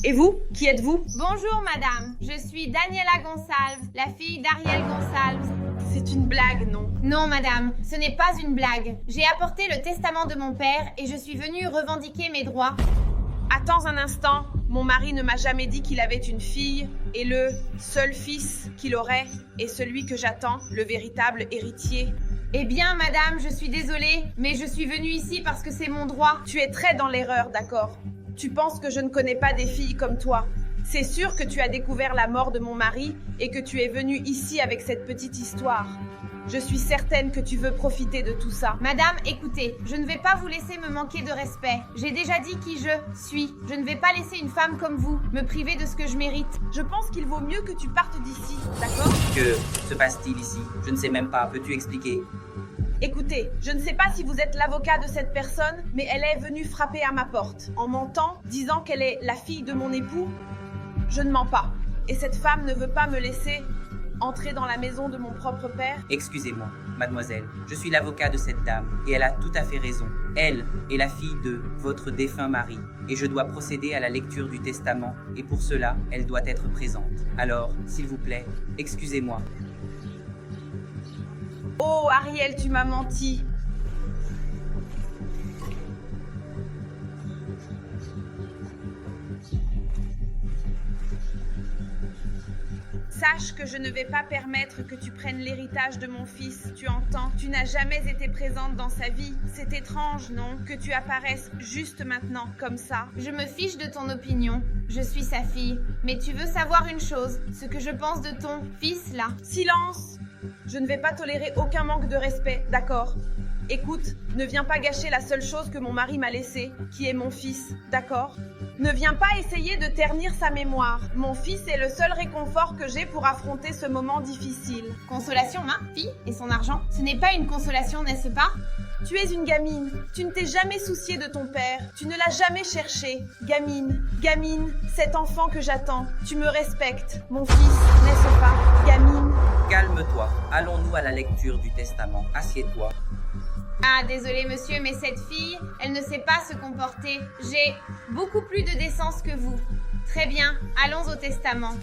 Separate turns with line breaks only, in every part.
Et vous? Qui êtes-vous?
Bonjour madame, je suis Daniela Gonçalves, la fille d'Ariel Gonçalves.
C'est une blague, non?
Non madame, ce n'est pas une blague. J'ai apporté le testament de mon père et je suis venue revendiquer mes droits.
Attends un instant, mon mari ne m'a jamais dit qu'il avait une fille, et le seul fils qu'il aurait est celui que j'attends, le véritable héritier.
Eh bien madame, je suis désolée, mais je suis venue ici parce que c'est mon droit.
Tu es très dans l'erreur, d'accord? Tu penses que je ne connais pas des filles comme toi. C'est sûr que tu as découvert la mort de mon mari et que tu es venu ici avec cette petite histoire. Je suis certaine que tu veux profiter de tout ça.
Madame, écoutez, je ne vais pas vous laisser me manquer de respect. J'ai déjà dit qui je suis. Je ne vais pas laisser une femme comme vous me priver de ce que je mérite.
Je pense qu'il vaut mieux que tu partes d'ici, d'accord?
Que se passe-t-il ici? Je ne sais même pas. Peux-tu expliquer?
Écoutez, je ne sais pas si vous êtes l'avocat de cette personne, mais elle est venue frapper à ma porte, en mentant, disant qu'elle est la fille de mon époux. Je ne mens pas. Et cette femme ne veut pas me laisser entrer dans la maison de mon propre père.
Excusez-moi, mademoiselle. Je suis l'avocat de cette dame, et elle a tout à fait raison. Elle est la fille de votre défunt mari, et je dois procéder à la lecture du testament, et pour cela, elle doit être présente. Alors, s'il vous plaît, excusez-moi.
Oh, Ariel, tu m'as menti. Sache que je ne vais pas permettre que tu prennes l'héritage de mon fils, tu entends? Tu n'as jamais été présente dans sa vie. C'est étrange, non? Que tu apparaisses juste maintenant, comme ça.
Je me fiche de ton opinion. Je suis sa fille. Mais tu veux savoir une chose, ce que je pense de ton fils, là.
Silence! Je ne vais pas tolérer aucun manque de respect, d'accord? Écoute, ne viens pas gâcher la seule chose que mon mari m'a laissée, qui est mon fils, d'accord? Ne viens pas essayer de ternir sa mémoire. Mon fils est le seul réconfort que j'ai pour affronter ce moment difficile.
Consolation, ma fille et son argent. Ce n'est pas une consolation, n'est-ce pas?
Tu es une gamine. Tu ne t'es jamais souciée de ton père. Tu ne l'as jamais cherché. Gamine, cet enfant que j'attends. Tu me respectes, mon fils, n'est-ce pas? Gamine.
Calme-toi. Allons-nous à la lecture du testament. Assieds-toi.
Ah, désolé monsieur, mais cette fille, elle ne sait pas se comporter. J'ai beaucoup plus de décence que vous. Très bien, allons au testament.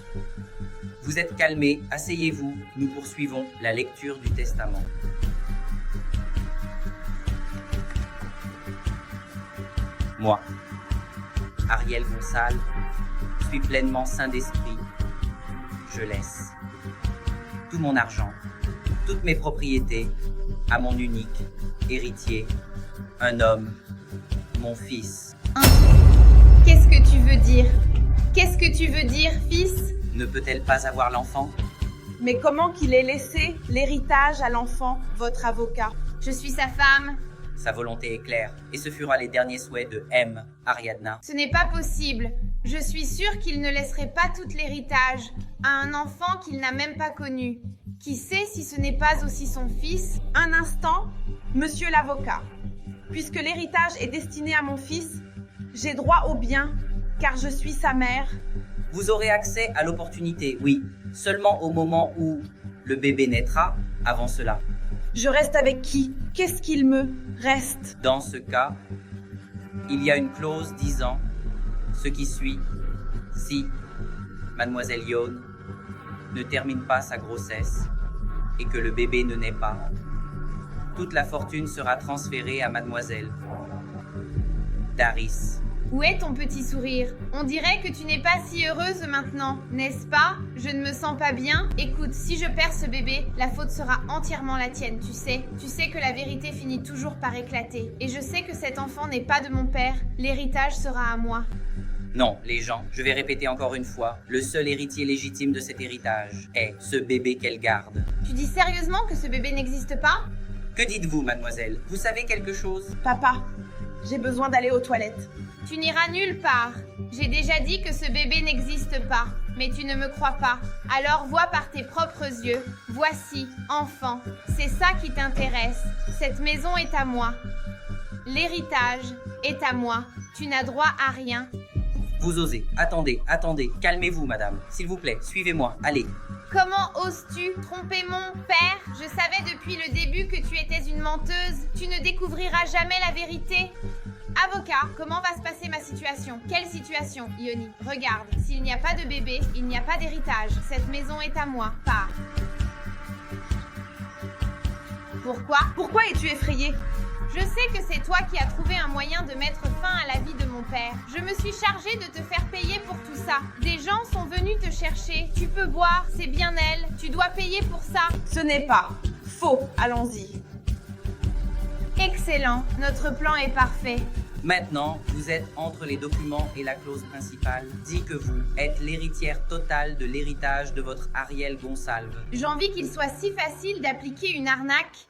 Vous êtes calmés, asseyez-vous. Nous poursuivons la lecture du testament. Moi, Ariel Gonçalves, suis pleinement saint d'esprit. Je laisse tout mon argent, toutes mes propriétés à mon unique héritier, un homme, mon fils.
Qu'est-ce que tu veux dire? Qu'est-ce que tu veux dire, fils?
Ne peut-elle pas avoir l'enfant?
Mais comment qu'il ait laissé l'héritage à l'enfant, votre avocat?
Je suis sa femme.
Sa volonté est claire, et ce furent les derniers souhaits de M. Ariadna.
Ce n'est pas possible. Je suis sûre qu'il ne laisserait pas tout l'héritage à un enfant qu'il n'a même pas connu. Qui sait si ce n'est pas aussi son fils?
Un instant, monsieur l'avocat. Puisque l'héritage est destiné à mon fils, j'ai droit au bien, car je suis sa mère.
Vous aurez accès à l'opportunité, oui, seulement au moment où le bébé naîtra, avant cela.
Je reste avec qui? Qu'est-ce qu'il me reste?
Dans ce cas, il y a une clause disant ce qui suit. Si mademoiselle Yone ne termine pas sa grossesse et que le bébé ne naît pas, toute la fortune sera transférée à mademoiselle Daris.
Où est ton petit sourire? On dirait que tu n'es pas si heureuse maintenant, n'est-ce pas? Je ne me sens pas bien. Écoute, si je perds ce bébé, la faute sera entièrement la tienne, tu sais. Tu sais que la vérité finit toujours par éclater. Et je sais que cet enfant n'est pas de mon père. L'héritage sera à moi.
Non, les gens, je vais répéter encore une fois, le seul héritier légitime de cet héritage est ce bébé qu'elle garde.
Tu dis sérieusement que ce bébé n'existe pas?
Que dites-vous, mademoiselle? Vous savez quelque chose?
Papa, j'ai besoin d'aller aux toilettes.
Tu n'iras nulle part. J'ai déjà dit que ce bébé n'existe pas, mais tu ne me crois pas. Alors vois par tes propres yeux. Voici, enfant, c'est ça qui t'intéresse. Cette maison est à moi. L'héritage est à moi. Tu n'as droit à rien.
Vous osez. Attendez, calmez-vous, madame. S'il vous plaît, suivez-moi, allez.
Comment oses-tu tromper mon père? Je savais depuis le début que tu étais une menteuse. Tu ne découvriras jamais la vérité. Avocat, comment va se passer ma situation? Quelle situation, Ioni? Regarde, s'il n'y a pas de bébé, il n'y a pas d'héritage. Cette maison est à moi, pas. Pourquoi?
Pourquoi es-tu effrayée?
Je sais que c'est toi qui as trouvé un moyen de mettre fin à la vie de mon père. Je me suis chargée de te faire payer pour tout ça. Des gens sont venus te chercher. Tu peux boire, c'est bien elle. Tu dois payer pour ça.
Ce n'est pas faux. Allons-y.
Excellent, notre plan est parfait.
Maintenant, vous êtes entre les documents et la clause principale. Dit que vous êtes l'héritière totale de l'héritage de votre Ariel Gonsalve.
J'ai envie qu'il soit si facile d'appliquer une arnaque.